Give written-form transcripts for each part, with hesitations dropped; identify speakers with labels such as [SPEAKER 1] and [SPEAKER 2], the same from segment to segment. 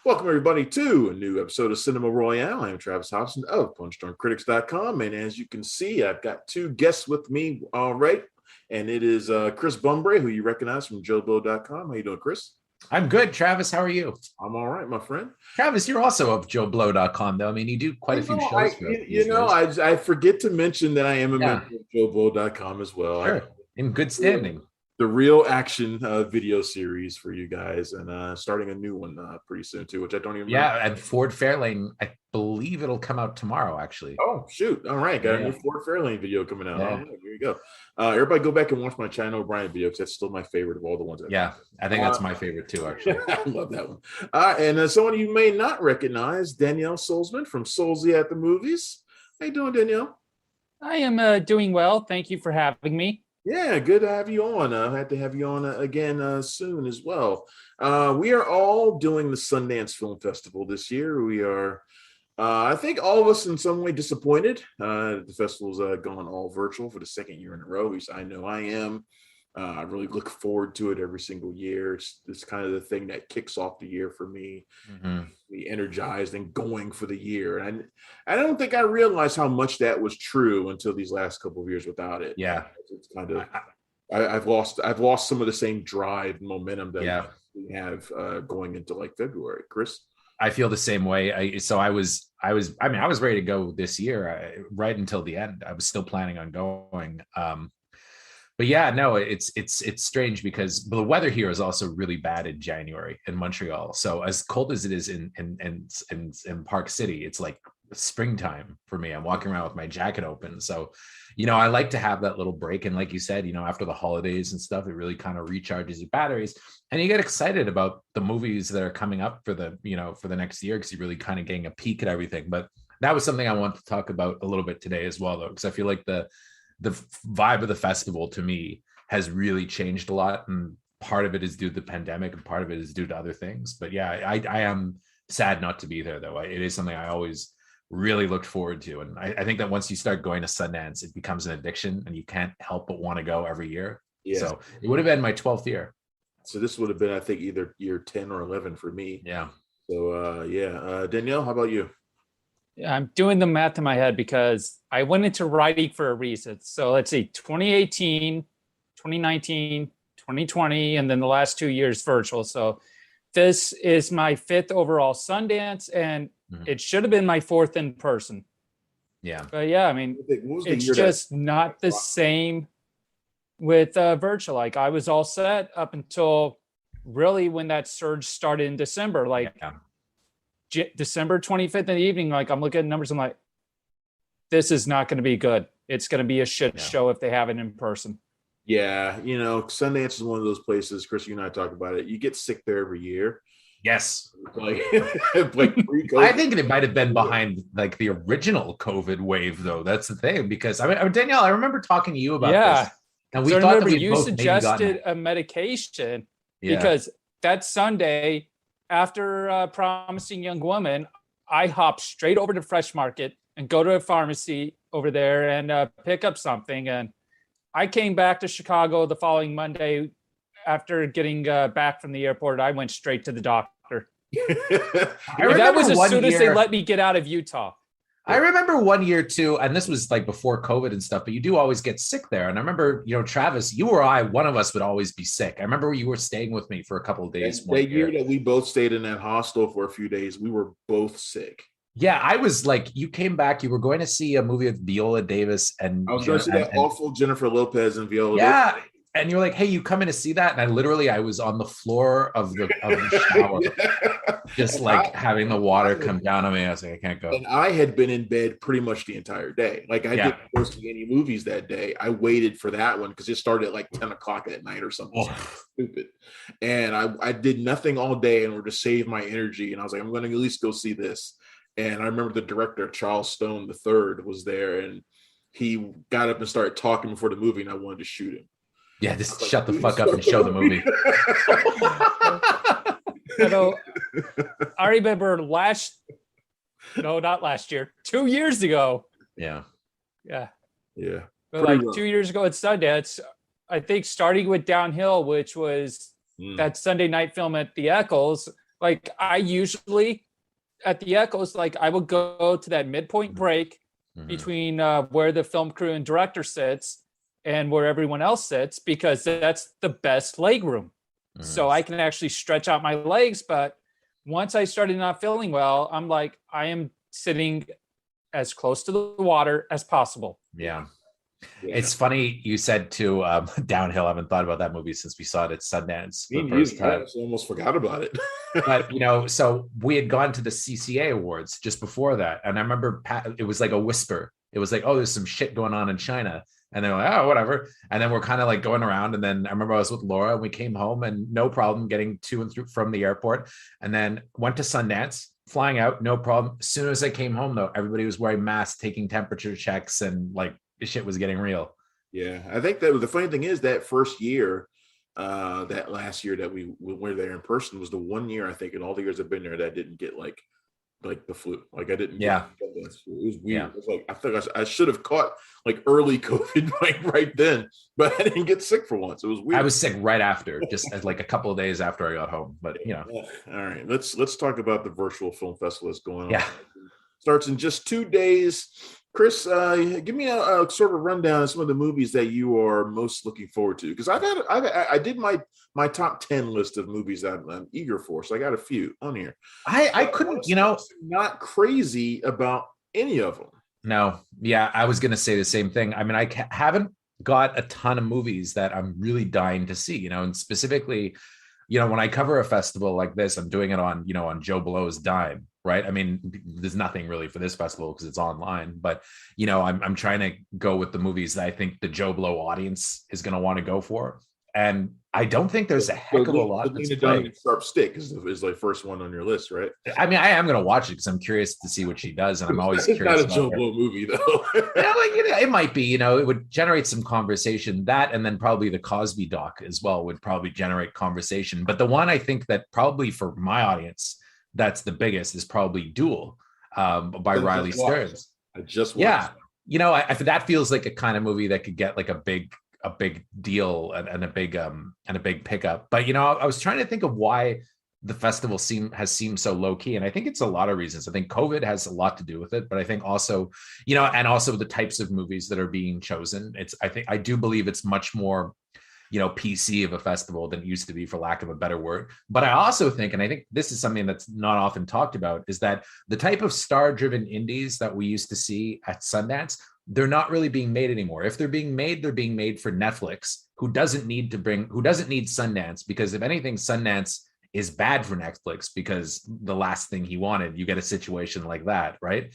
[SPEAKER 1] Welcome, everybody, to a new episode of Cinema Royale. I am Travis Hobson of PunchDrunkCritics.com, and as you can see, I've got two guests with me, all right, and it is Chris Bumbray, who you recognize from JoeBlow.com. How you doing, Chris?
[SPEAKER 2] I'm good, Travis. How are you?
[SPEAKER 1] I'm all right, my friend.
[SPEAKER 2] Travis, you're also of JoeBlow.com, though. I mean, you do quite a few shows for us.
[SPEAKER 1] I forget to mention that I am a member of JoeBlow.com as well.
[SPEAKER 2] Sure. In good standing.
[SPEAKER 1] The real action video series for you guys, and starting a new one pretty soon too, which I don't even remember.
[SPEAKER 2] Yeah, and Ford Fairlane, I believe it'll come out tomorrow, actually.
[SPEAKER 1] Oh shoot! All right, got a new Ford Fairlane video coming out.
[SPEAKER 2] Yeah.
[SPEAKER 1] All right, here you go. Everybody go back and watch my China O'Brien video because that's still my favorite of all the ones.
[SPEAKER 2] I think that's my favorite too, actually.
[SPEAKER 1] I love that one. And someone you may not recognize, Danielle Solzman from Solzy at the Movies. How you doing, Danielle?
[SPEAKER 3] I am doing well. Thank you for having me.
[SPEAKER 1] Yeah, good to have you on. I had to have you on again soon as well. We are all doing the Sundance Film Festival this year. We are, I think, all of us in some way disappointed. The festival's gone all virtual for the second year in a row. At least I know I am. I really look forward to it every single year. It's kind of the thing that kicks off the year for me. Be energized and going for the year. And I don't think I realized how much that was true until these last couple of years without it.
[SPEAKER 2] Yeah,
[SPEAKER 1] it's kind of I've lost some of the same drive and momentum that we have going into like February. Chris,
[SPEAKER 2] I feel the same way. I was ready to go this year right until the end. I was still planning on going. But yeah, no, it's strange because the weather here is also really bad in January in Montreal. So as cold as it is in Park City, it's like springtime for me. I'm walking around with my jacket open. So, I like to have that little break. And like you said, after the holidays and stuff, it really kind of recharges your batteries. And you get excited about the movies that are coming up for the next year because you're really kind of getting a peek at everything. But that was something I want to talk about a little bit today as well, though, because I feel like the vibe of the festival to me has really changed a lot, and part of it is due to the pandemic and part of it is due to other things. But yeah, I am sad not to be there, though. It is something I always really looked forward to, and I think that once you start going to Sundance, it becomes an addiction and you can't help but want to go every year. So it would have been my 12th year.
[SPEAKER 1] So this would have been, I think, either year 10 or 11 for me.
[SPEAKER 2] Yeah.
[SPEAKER 1] So Danielle, how about you?
[SPEAKER 3] I'm doing the math in my head because I went into writing for a reason. So let's see, 2018, 2019, 2020, and then the last 2 years virtual. So this is my 5th overall Sundance, and it should have been my 4th in person.
[SPEAKER 2] Yeah.
[SPEAKER 3] But yeah, I mean, it's just not the same with virtual. Like I was all set up until really when that surge started in December. December 25th in the evening, like I'm looking at numbers, I'm like, this is not going to be good. It's going to be a shit show if they have it in person.
[SPEAKER 1] Yeah, Sundance is one of those places, Chris, you and I talk about it. You get sick there every year.
[SPEAKER 2] Yes.
[SPEAKER 1] Like
[SPEAKER 2] I think it might have been behind like the original COVID wave, though. That's the thing, because Danielle, I remember talking to you about this. And we thought that
[SPEAKER 3] you suggested a medication because that Sunday, after Promising Young Woman, I hopped straight over to Fresh Market and go to a pharmacy over there and pick up something. And I came back to Chicago the following Monday after getting back from the airport. I went straight to the doctor. That was as soon as they let me get out of Utah.
[SPEAKER 2] I remember 1 year too, and this was like before COVID and stuff, but you do always get sick there. And I remember, Travis, you or I, one of us would always be sick. I remember you were staying with me for a couple of days.
[SPEAKER 1] That year that we both stayed in that hostel for a few days, we were both sick.
[SPEAKER 2] Yeah, I was like, you came back, you were going to see a movie with Viola Davis. And
[SPEAKER 1] I was going to see that awful Jennifer Lopez and Viola Davis.
[SPEAKER 2] And you're like, hey, you coming to see that? And I was on the floor of the shower, just like having the water come down on me. I was like, I can't go.
[SPEAKER 1] And I had been in bed pretty much the entire day. Like I didn't go see any movies that day. I waited for that one because it started at like 10 o'clock at night or something stupid. And I did nothing all day in order to save my energy. And I was like, I'm going to at least go see this. And I remember the director, Charles Stone III, was there, and he got up and started talking before the movie, and I wanted to shoot him.
[SPEAKER 2] Yeah, just shut the fuck up and show the movie.
[SPEAKER 3] I remember not last year, 2 years ago.
[SPEAKER 2] Yeah.
[SPEAKER 3] But like 2 years ago at Sundance, I think starting with Downhill, which was that Sunday night film at the Eccles, Like I usually at the Echoes, like I would go to that midpoint break between where the film crew and director sits and where everyone else sits, because that's the best leg room. So I can actually stretch out my legs. But once I started not feeling well, I'm like, I am sitting as close to the water as possible.
[SPEAKER 2] Yeah. It's funny you said to Downhill. I haven't thought about that movie since we saw it at Sundance the first time.
[SPEAKER 1] I almost forgot about it.
[SPEAKER 2] But so we had gone to the CCA Awards just before that, and I remember it was like a whisper. It was like, oh, there's some shit going on in China, and they're like, oh, whatever. And then we're kind of like going around, and then I remember I was with Laura, and we came home, and no problem getting to and through from the airport, and then went to Sundance. Flying out, no problem. As soon as I came home, though, everybody was wearing masks, taking temperature checks, and like the shit was getting real.
[SPEAKER 1] Yeah, I think that the funny thing is that first year, that last year that we were there in person was the one year I think in all the years I've been there that I didn't get like the flu. Like I didn't.
[SPEAKER 2] Yeah.
[SPEAKER 1] It was weird. Yeah. It was like I think I should have caught like early COVID like right then, but I didn't get sick for once. It was weird.
[SPEAKER 2] I was sick right after, just like a couple of days after I got home. But
[SPEAKER 1] All right, let's talk about the virtual film festival that's going on.
[SPEAKER 2] Yeah.
[SPEAKER 1] Starts in just 2 days. Chris, give me a sort of rundown of some of the movies that you are most looking forward to, because I did my top 10 list of movies I'm eager for, so I got a few on here.
[SPEAKER 2] I couldn't,
[SPEAKER 1] not crazy about any of them.
[SPEAKER 2] No, yeah, I was gonna say the same thing. I mean, I haven't got a ton of movies that I'm really dying to see, and specifically, when I cover a festival like this, I'm doing it on, on Joe Blow's dime. Right. I mean, there's nothing really for this festival because it's online, but, I'm trying to go with the movies that I think the Joe Blow audience is going to want to go for. And I don't think there's a heck of a lot.
[SPEAKER 1] Sharp Stick is the first one on your list, right?
[SPEAKER 2] I mean, I am going to watch it because I'm curious to see what she does. And I'm always curious.
[SPEAKER 1] It's not a Joe Blow movie, though.
[SPEAKER 2] It might be, it would generate some conversation. That, and then probably the Cosby doc as well would probably generate conversation. But the one I think that probably for my audience, that's the biggest is probably Duel by Riley Stearns.
[SPEAKER 1] I just watched.
[SPEAKER 2] Yeah. That feels like a kind of movie that could get like a big deal and a big pickup. But, I was trying to think of why the festival has seemed so low key. And I think it's a lot of reasons. I think COVID has a lot to do with it, but I think also, and also the types of movies that are being chosen. I do believe it's much more, PC of a festival than it used to be, for lack of a better word. But I also think, and I think this is something that's not often talked about, is that the type of star-driven indies that we used to see at Sundance, they're not really being made anymore. If they're being made, they're being made for Netflix, who doesn't need Sundance, because if anything, Sundance is bad for Netflix, because the last thing he wanted, you get a situation like that, right?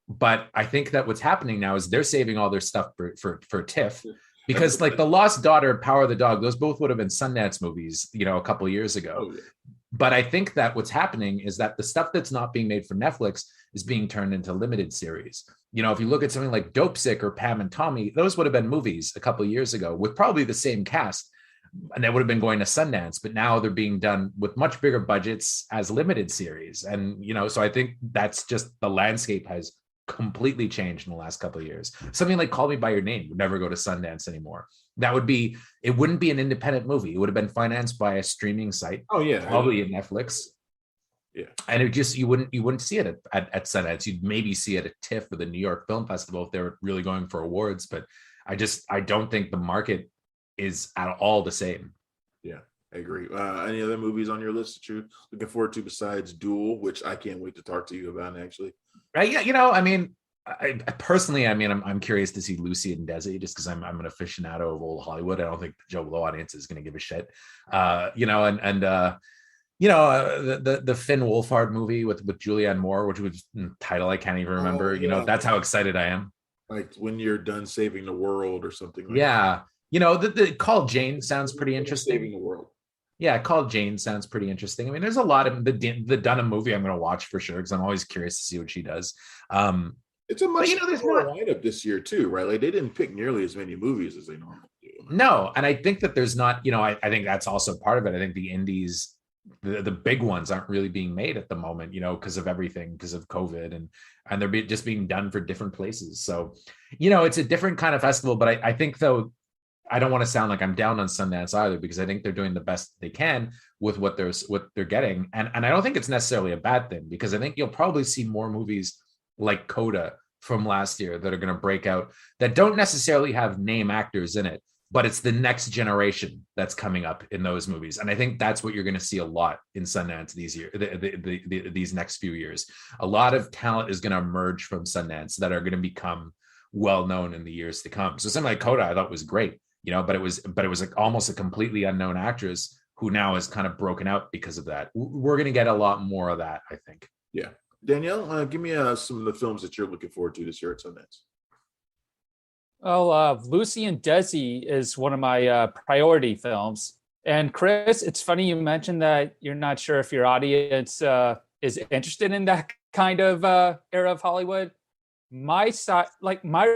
[SPEAKER 2] But I think that what's happening now is they're saving all their stuff for TIFF. Because like The Lost Daughter, Power of the Dog, those both would have been Sundance movies, a couple of years ago. Oh, yeah. But I think that what's happening is that the stuff that's not being made for Netflix is being turned into limited series. If you look at something like Dope Sick or Pam and Tommy, those would have been movies a couple of years ago with probably the same cast, and they would have been going to Sundance. But now they're being done with much bigger budgets as limited series. And, so I think that's just the landscape has completely changed in the last couple of years. Something like Call Me by Your Name would never go to Sundance anymore. It wouldn't be an independent movie. It would have been financed by a streaming site. Oh yeah, probably in Netflix. Yeah, and you wouldn't see it at Sundance. You'd maybe see it at TIFF or the New York Film Festival if they were really going for awards. But I don't think the market is at all the same. Yeah, I agree. Any other movies on your list that you're looking forward to besides Duel, which I can't wait to talk to you about actually? Yeah, I personally, I'm curious to see Lucy and Desi, just because I'm an aficionado of old Hollywood. I don't think the Joe Blow audience is going to give a shit. The Finn Wolfhard movie with Julianne Moore, which was title I can't even remember. That's how excited I am. Like When You're Done Saving the World or something like that. The Call Jane sounds pretty interesting. Saving the World. Yeah, Call Jane sounds pretty interesting. There's a lot of the Dunham movie I'm going to watch for sure, because I'm always curious to see what she does. It's a much smaller lineup this year too, right? Like they didn't pick nearly as many movies as they normally do. No, and I think that there's not, I think that's also part of it. I think the indies, the big ones aren't really being made at the moment, because of everything, because of COVID, and they're just being done for different places. So, it's a different kind of festival. But I think though, I don't want to sound like I'm down on Sundance either, because I think they're doing the best they can with what they're getting, and I don't think it's necessarily a bad thing, because I think you'll probably see more movies like Coda from last year that are going to break out, that don't necessarily have name actors in it, but it's the next generation that's coming up in those movies, and I think that's what you're going to see a lot in Sundance these next few years. A lot of talent is going to emerge from Sundance that are going to become well known in the years to come. So something like Coda, I thought was great. But it was like almost a completely unknown actress who now is kind of broken out because of that. We're going to get a lot more of that, I think.
[SPEAKER 1] Yeah. Danielle, give me some of the films that you're looking forward to this year at Sundance.
[SPEAKER 3] Well, Lucy and Desi is one of my priority films. And Chris, it's funny you mentioned that you're not sure if your audience is interested in that kind of era of Hollywood. My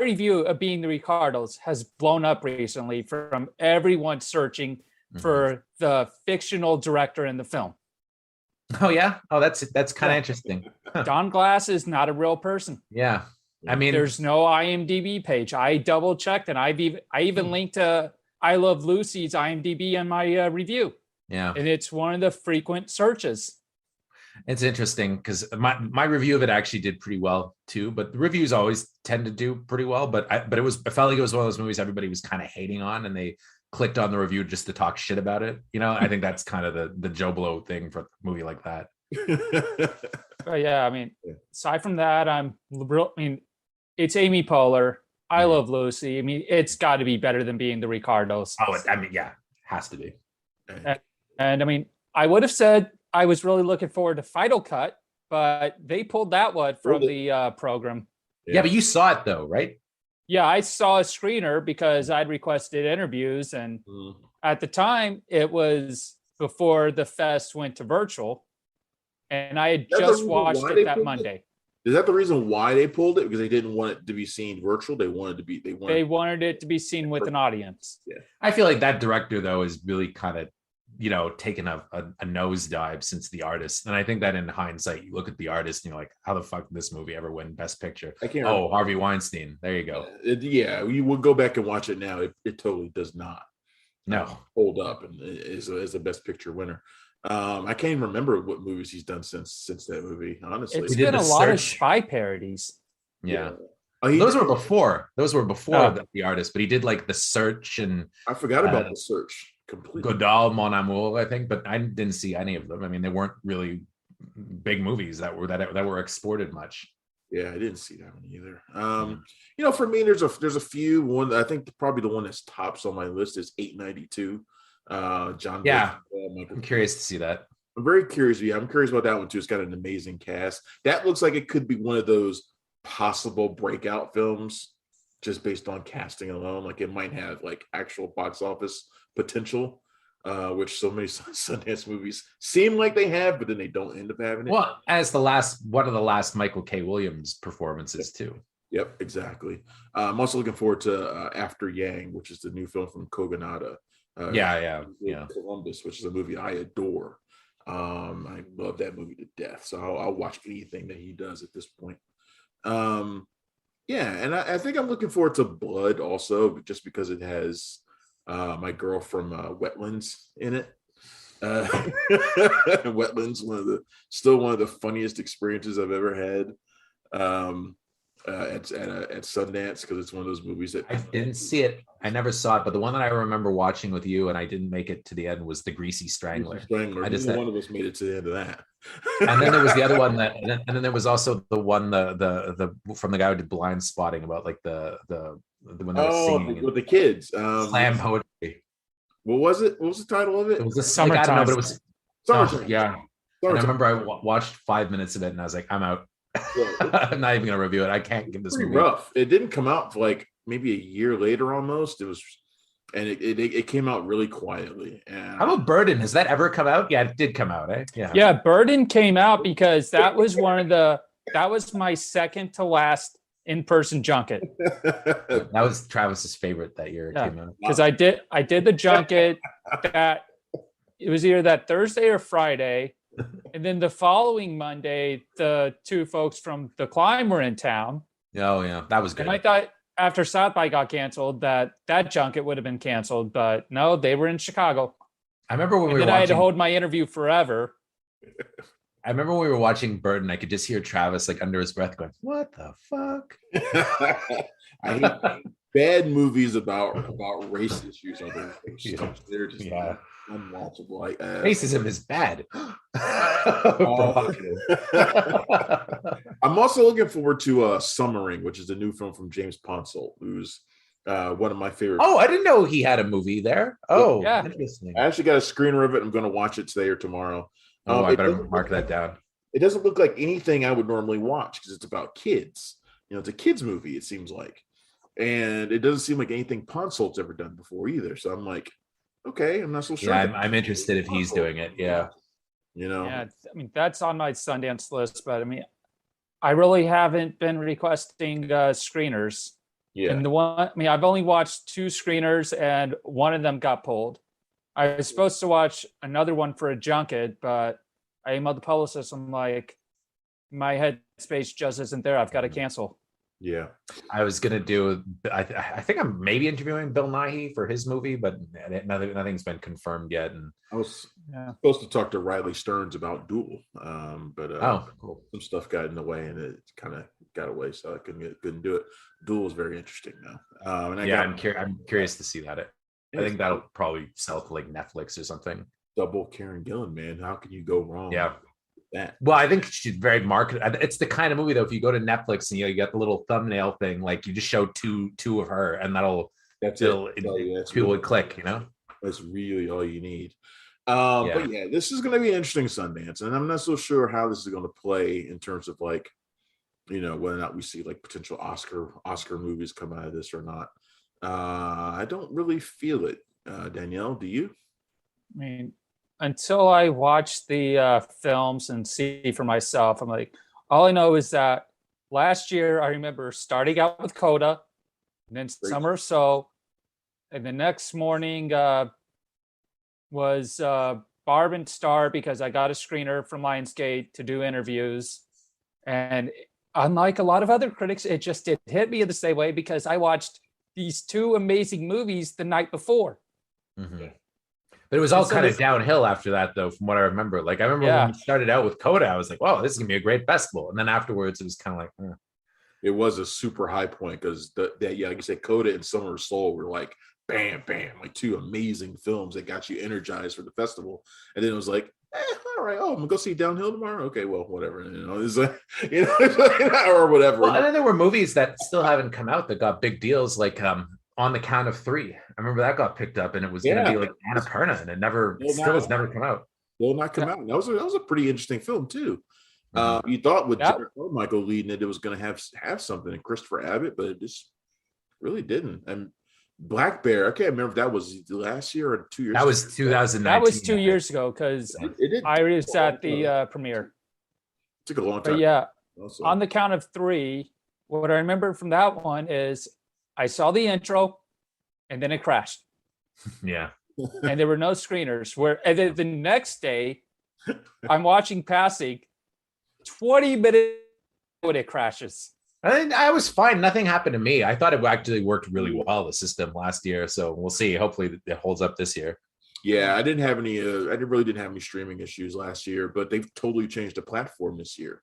[SPEAKER 3] review of Being the Recardless has blown up recently from everyone searching for the fictional director in the film.
[SPEAKER 2] Oh yeah. Oh, that's kind of interesting.
[SPEAKER 3] Don Glass is not a real person.
[SPEAKER 2] Yeah. I mean,
[SPEAKER 3] there's no IMDb page. I double checked, and I even linked to I Love Lucy's IMDb in my review.
[SPEAKER 2] Yeah.
[SPEAKER 3] And it's one of the frequent searches.
[SPEAKER 2] It's interesting because my review of it actually did pretty well too, but the reviews always tend to do pretty well. But I felt like it was one of those movies everybody was kind of hating on, and they clicked on the review just to talk shit about it. I think that's kind of the Joe Blow thing for a movie like that.
[SPEAKER 3] But yeah, I mean, aside from that, it's Amy Poehler. I Love Lucy. I mean, it's got to be better than Being the Recardless.
[SPEAKER 2] Oh, yeah, has to be.
[SPEAKER 3] And I mean, I would have said I was really looking forward to Final Cut, but they pulled that one from the program.
[SPEAKER 2] Yeah, but you saw it though, right?
[SPEAKER 3] Yeah, I saw a screener because I'd requested interviews, and at the time it was before the fest went to virtual, and I had just watched it that Monday.
[SPEAKER 1] Is that the reason why they pulled it? Because they didn't want it to be seen virtual. They wanted it to be seen with an audience. Yeah,
[SPEAKER 2] I feel like that director though is really kind of taken a nosedive since The Artist. And I think that in hindsight, you look at The Artist and you're like, how the fuck did this movie ever win Best Picture? Harvey Weinstein. There you go.
[SPEAKER 1] You would go back and watch it now. It totally does not hold up and is a Best Picture winner. I can't even remember what movies he's done since that movie, honestly.
[SPEAKER 3] It's been a lot of spy parodies.
[SPEAKER 2] Yeah. Those were before The Artist, but he did like The Search, and
[SPEAKER 1] I forgot about The Search completely.
[SPEAKER 2] Godal, Mon Amour, I think, but I didn't see any of them. I mean, they weren't really big movies that were exported much.
[SPEAKER 1] Yeah, I didn't see that one either. For me, there's a few. One, I think probably the one that's tops on my list is 892. John.
[SPEAKER 2] Yeah, I'm curious to see that.
[SPEAKER 1] I'm very curious. Yeah, I'm curious about that one too. It's got an amazing cast. That looks like it could be one of those possible breakout films, just based on casting alone. Like it might have like actual box office potential, which so many Sundance movies seem like they have, but then they don't end up having it.
[SPEAKER 2] Well, as one of the last Michael K. Williams performances too.
[SPEAKER 1] Yep, exactly. I'm also looking forward to After Yang, which is the new film from Kogonada. Columbus, which is a movie I adore. I love that movie to death, so I'll watch anything that he does at this point. And I think I'm looking forward to Blood also, just because it has my girl from Wetlands in it. Wetlands, still one of the funniest experiences I've ever had at Sundance, because it's one of those movies that
[SPEAKER 2] I didn't see it. I never saw it, but the one that I remember watching with you and I didn't make it to the end was The Greasy Strangler.
[SPEAKER 1] One of us made it to the end of that.
[SPEAKER 2] And then there was the other one and then there was also the one the from the guy who did Blind Spotting, about like the when they were singing
[SPEAKER 1] with the kids.
[SPEAKER 2] Slam poetry.
[SPEAKER 1] What was it? What was the title of it?
[SPEAKER 2] It was a summertime. I don't know, but it was
[SPEAKER 1] Summertime.
[SPEAKER 2] Yeah. And I remember I watched 5 minutes of it and I was like, I'm out. I'm not even gonna review it. I can't give this movie.
[SPEAKER 1] Rough. It didn't come out for like maybe a year later almost. It was, and it came out really quietly. And
[SPEAKER 2] how about Burden? Has that ever come out? Yeah, it did come out, eh?
[SPEAKER 3] Yeah, Burden came out because that was that was my second to last in-person junket.
[SPEAKER 2] That was Travis's favorite that year. It came out.
[SPEAKER 3] Because I did the junket that it was either that Thursday or Friday. And then the following Monday, the two folks from The Climb were in town.
[SPEAKER 2] Oh yeah, that was good.
[SPEAKER 3] And after South by got canceled that junket would have been canceled, but no, they were in Chicago.
[SPEAKER 2] I remember when we were
[SPEAKER 3] I had to
[SPEAKER 2] watching.
[SPEAKER 3] hold my interview forever.
[SPEAKER 2] I remember when we were watching Burton, I could just hear Travis like under his breath going, "What the fuck?"
[SPEAKER 1] I hate bad movies about race issues. They're just unwatchable. Like,
[SPEAKER 2] racism is bad.
[SPEAKER 1] I'm also looking forward to Summering, which is a new film from James Ponsoldt, who's one of my favorite.
[SPEAKER 2] Oh, I didn't know he had a movie there. Oh, yeah, interesting.
[SPEAKER 1] I actually got a screener of it. I'm going to watch it today or tomorrow.
[SPEAKER 2] I better mark that down.
[SPEAKER 1] It doesn't look like anything I would normally watch because it's about kids. It's a kids movie, it seems like. And it doesn't seem like anything Ponsoldt's ever done before either. So I'm like, okay, I'm not so sure.
[SPEAKER 2] Yeah, I'm interested if he's doing it. Yeah.
[SPEAKER 3] Yeah, I mean, that's on my Sundance list, but I mean, I really haven't been requesting screeners.
[SPEAKER 1] Yeah.
[SPEAKER 3] And I've only watched 2 screeners and one of them got pulled. I was supposed to watch another one for a junket, but I emailed the publicist. I'm like, my headspace just isn't there. I've got to cancel.
[SPEAKER 1] Yeah.
[SPEAKER 2] I was going to do, I think I'm maybe interviewing Bill Nighy for his movie, but nothing's been confirmed yet. And
[SPEAKER 1] I was supposed to talk to Riley Stearns about Duel, but
[SPEAKER 2] cool.
[SPEAKER 1] Some stuff got in the way and it kind of got away, so I couldn't do it. Duel is very interesting though.
[SPEAKER 2] I'm curious to see that. I think that'll probably sell to like Netflix or something.
[SPEAKER 1] Double Karen Gillan, man. How can you go wrong?
[SPEAKER 2] Yeah.
[SPEAKER 1] That.
[SPEAKER 2] Well, I think she's very marketed. It's the kind of movie though. If you go to Netflix and you get the little thumbnail thing, like you just show two of her, and people would click.
[SPEAKER 1] That's really all you need. But yeah, this is going to be an interesting Sundance, and I'm not so sure how this is going to play in terms of like, whether or not we see like potential Oscar movies come out of this or not. I don't really feel it. Danielle, do you?
[SPEAKER 3] I mean, until I watch the films and see for myself, I'm like, all I know is that last year I remember starting out with Coda, and then Summer of Soul, and the next morning was Barb and Star because I got a screener from Lionsgate to do interviews. And unlike a lot of other critics, it hit me in the same way because I watched these 2 amazing movies the night before.
[SPEAKER 2] Mm-hmm. But it was all kind of downhill after that, though, from what I remember. Like, I remember when we started out with Coda, I was like, wow, this is going to be a great festival. And then afterwards, it was kind of like,
[SPEAKER 1] It was a super high point because, like you said, Coda and Summer of Soul were like, bam, bam, like 2 amazing films that got you energized for the festival. And then it was like, all right, I'm going to go see Downhill tomorrow. Okay, well, whatever. It's like, or whatever.
[SPEAKER 2] Well, and then there were movies that still haven't come out that got big deals, like On the Count of Three. I remember that got picked up, and it was going to be like Annapurna, and it has never come out.
[SPEAKER 1] Will not come out. That was a pretty interesting film too. You thought with Jared Carmichael leading it was going to have something, and Christopher Abbott, but it just really didn't. And Black Bear, I can't remember if that was last year or 2 years.
[SPEAKER 2] That was 2019.
[SPEAKER 3] That was 2 years ago because I was at the premiere.
[SPEAKER 1] It took a long time.
[SPEAKER 3] But yeah, also. On the Count of Three, what I remember from that one is I saw the intro, and then it crashed.
[SPEAKER 2] Yeah.
[SPEAKER 3] And there were no screeners. And then the next day, I'm watching Passing. 20 minutes when it crashes.
[SPEAKER 2] I was fine. Nothing happened to me. I thought it actually worked really well, the system last year. So we'll see. Hopefully it holds up this year.
[SPEAKER 1] Yeah, I didn't have any. I really didn't have any streaming issues last year, but they've totally changed the platform this year.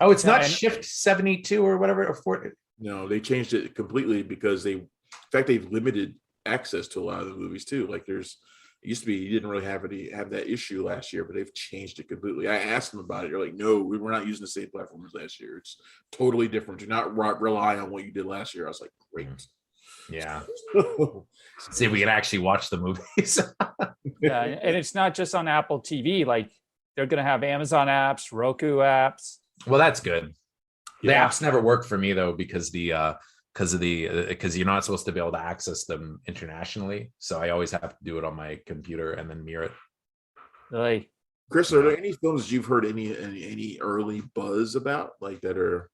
[SPEAKER 2] Oh, it's not Shift 72 or whatever. Or 40.
[SPEAKER 1] No, they changed it completely because they've limited access to a lot of the movies too. Like it used to be you didn't really have that issue last year, but they've changed it completely. I asked them about it. They're like, no, we're not using the same platform as last year. It's totally different. Do not rely on what you did last year. I was like, great.
[SPEAKER 2] Yeah. See if we can actually watch the movies.
[SPEAKER 3] Yeah, and it's not just on Apple TV. Like they're going to have Amazon apps, Roku apps.
[SPEAKER 2] Well, that's good. The apps never work for me though because because you're not supposed to be able to access them internationally. So I always have to do it on my computer and then mirror it.
[SPEAKER 3] Really?
[SPEAKER 1] Chris, are there any films that you've heard any early buzz about, like that are?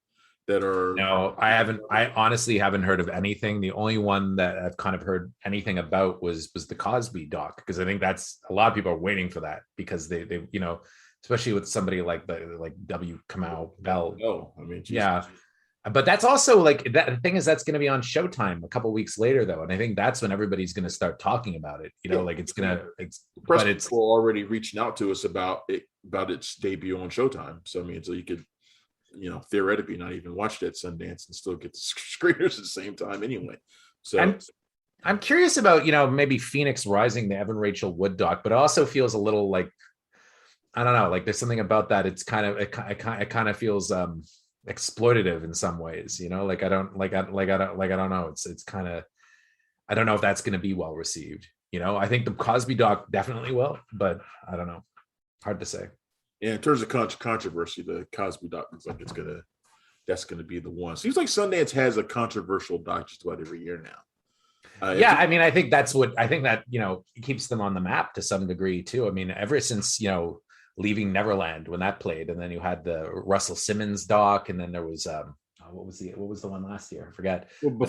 [SPEAKER 2] No, I haven't. I honestly haven't heard of anything. The only one that I've kind of heard anything about was the Cosby doc, because I think that's a lot of people are waiting for that because they especially with somebody like W. Kamau Bell.
[SPEAKER 1] Oh, I mean, Jesus.
[SPEAKER 2] Yeah. But that's also like that. The thing is, that's going to be on Showtime a couple weeks later, though, and I think that's when everybody's going to start talking about it. You know, like it's
[SPEAKER 1] press people already reaching out to us about its debut on Showtime. So I mean, so you could, theoretically not even watch it at Sundance and still get the screeners at the same time anyway. So
[SPEAKER 2] I'm curious about maybe Phoenix Rising, the Evan Rachel Wood doc, but it also feels a little like, I don't know, like there's something about that. It's kind of it kind of feels exploitative in some ways, like I don't know. It's kind of, I don't know if that's going to be well received. I think the Cosby doc definitely will, but I don't know. Hard to say.
[SPEAKER 1] Yeah, in terms of controversy, the Cosby doc looks like that's gonna be the one. Seems like Sundance has a controversial doc just about every year now.
[SPEAKER 2] I mean, I think that it keeps them on the map to some degree too. I mean, ever since Leaving Neverland, when that played, and then you had the Russell Simmons doc, and then there was what was the one last year? I forget.
[SPEAKER 1] Well,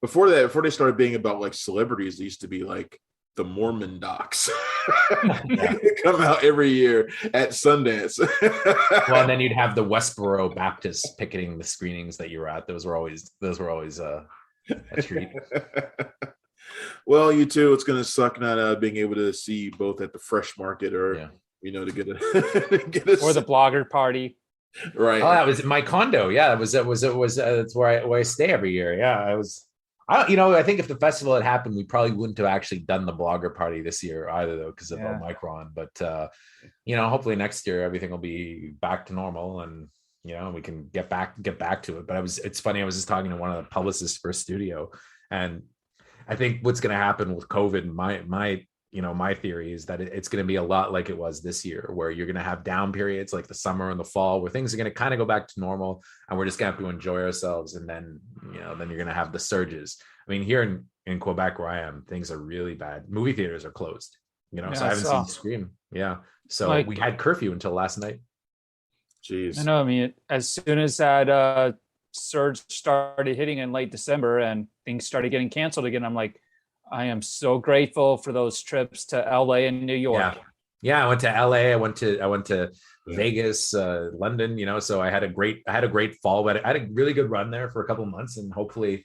[SPEAKER 1] before they started being about like celebrities, they used to be like the Mormon docs. They come out every year at Sundance.
[SPEAKER 2] Well, and then you'd have the Westboro Baptists picketing the screenings that you were at. Those were always a treat.
[SPEAKER 1] Well, you too. It's gonna suck not being able to see you both at the Fresh Market or to get a
[SPEAKER 3] or the blogger party.
[SPEAKER 1] Right.
[SPEAKER 2] Oh, that was my condo. Yeah, it was that's where I stay every year. Yeah, I think if the festival had happened, we probably wouldn't have actually done the blogger party this year either, though, because of Omicron. But hopefully next year everything will be back to normal, and we can get back to it. But it's funny. I was just talking to one of the publicists for Studio, and I think what's going to happen with COVID, my theory is that it's going to be a lot like it was this year, where you're going to have down periods like the summer and the fall, where things are going to kind of go back to normal, and we're just going to have to enjoy ourselves. And then, then you're going to have the surges. I mean, here in Quebec, where I am, things are really bad. Movie theaters are closed, so I haven't seen Scream. Yeah. So we had curfew until last night.
[SPEAKER 1] Jeez.
[SPEAKER 3] I know. I mean, as soon as that surge started hitting in late December and things started getting canceled again, I'm like, I am so grateful for those trips to LA and New York.
[SPEAKER 2] Yeah. I went to LA. I went to Vegas, London. So I had a great fall, but I had a really good run there for a couple of months, and hopefully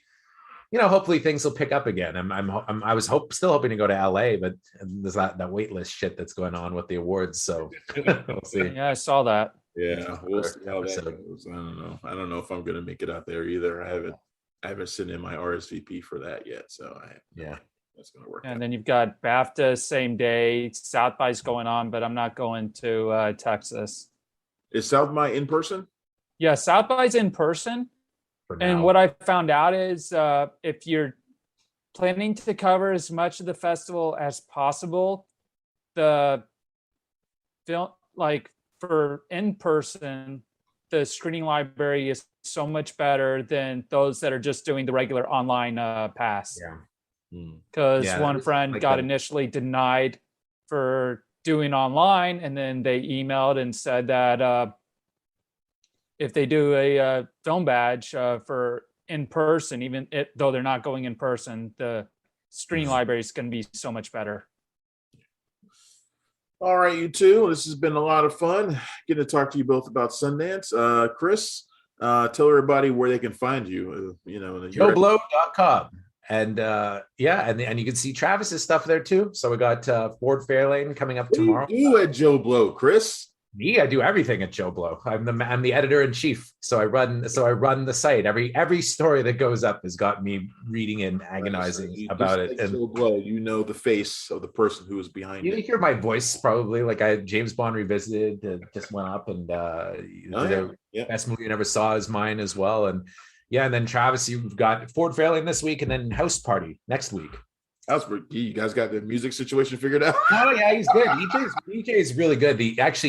[SPEAKER 2] things will pick up again. I was still hoping to go to LA, but there's that wait list shit that's going on with the awards. So we'll see.
[SPEAKER 3] Yeah, I saw that.
[SPEAKER 1] Yeah, we'll see how that goes. I don't know if I'm gonna make it out there either. I haven't sent in my RSVP for that yet, so that's gonna work.
[SPEAKER 3] And then you've got BAFTA same day. South by's going on, but I'm not going to Texas.
[SPEAKER 1] Is South by in person?
[SPEAKER 3] Yeah, South by's in person. And what I found out is if you're planning to cover as much of the festival as possible, the film, like for in person, the screening library is so much better than those that are just doing the regular online pass.
[SPEAKER 2] Yeah.
[SPEAKER 3] Because one friend got initially denied for doing online, and then they emailed and said that if they do a film badge for in person, though they're not going in person, the screening library is going to be so much better.
[SPEAKER 1] All right, you two. This has been a lot of fun getting to talk to you both about Sundance. Chris, tell everybody where they can find you.
[SPEAKER 2] JoeBlow.com. And and you can see Travis's stuff there too. So we got Ford Fairlane coming up tomorrow.
[SPEAKER 1] You at Joe Blow, Chris?
[SPEAKER 2] Me, I do everything at Joe Blow. I'm the editor in chief. So I run the site. Every story that goes up has got me reading and agonizing about it. And
[SPEAKER 1] Joe Blow, the face of the person who is behind it.
[SPEAKER 2] You hear my voice probably. Like James Bond Revisited just went up, and the best movie I never saw is mine as well. And then Travis, you've got Ford Fairlane this week, and then House Party next week.
[SPEAKER 1] You guys got the music situation figured out?
[SPEAKER 2] Oh yeah, he's good. EJ is really good.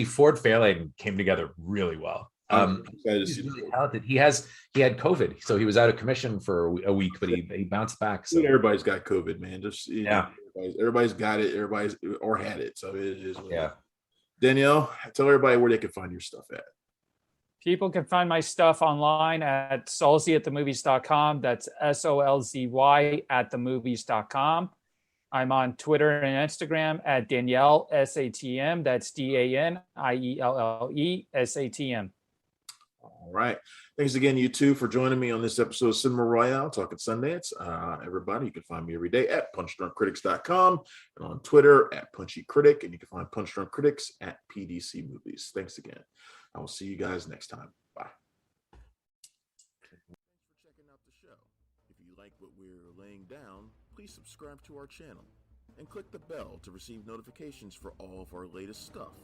[SPEAKER 2] Ford Fairlane came together really well. He's really talented. He had COVID, so he was out of commission for a week, but he bounced back. So
[SPEAKER 1] everybody's got COVID, man. Everybody's got it. Everybody's or had it. So it is. Danielle, tell everybody where they can find your stuff at.
[SPEAKER 3] People can find my stuff online at solzyatthemovies.com. That's SOLZY at themovies.com. I'm on Twitter and Instagram at Danielle SATM. That's DANIELLE SATM.
[SPEAKER 1] All right. Thanks again, you two, for joining me on this episode of Cinema Royale, talking Sundance. Everybody, you can find me every day at punchdrunkcritics.com and on Twitter at punchycritic, and you can find Punch Drunk Critics at PDC Movies. Thanks again. I will see you guys next time. Bye. Thanks for checking out the show. If you like what we're laying down, please subscribe to our channel and click the bell to receive notifications for all of our latest stuff.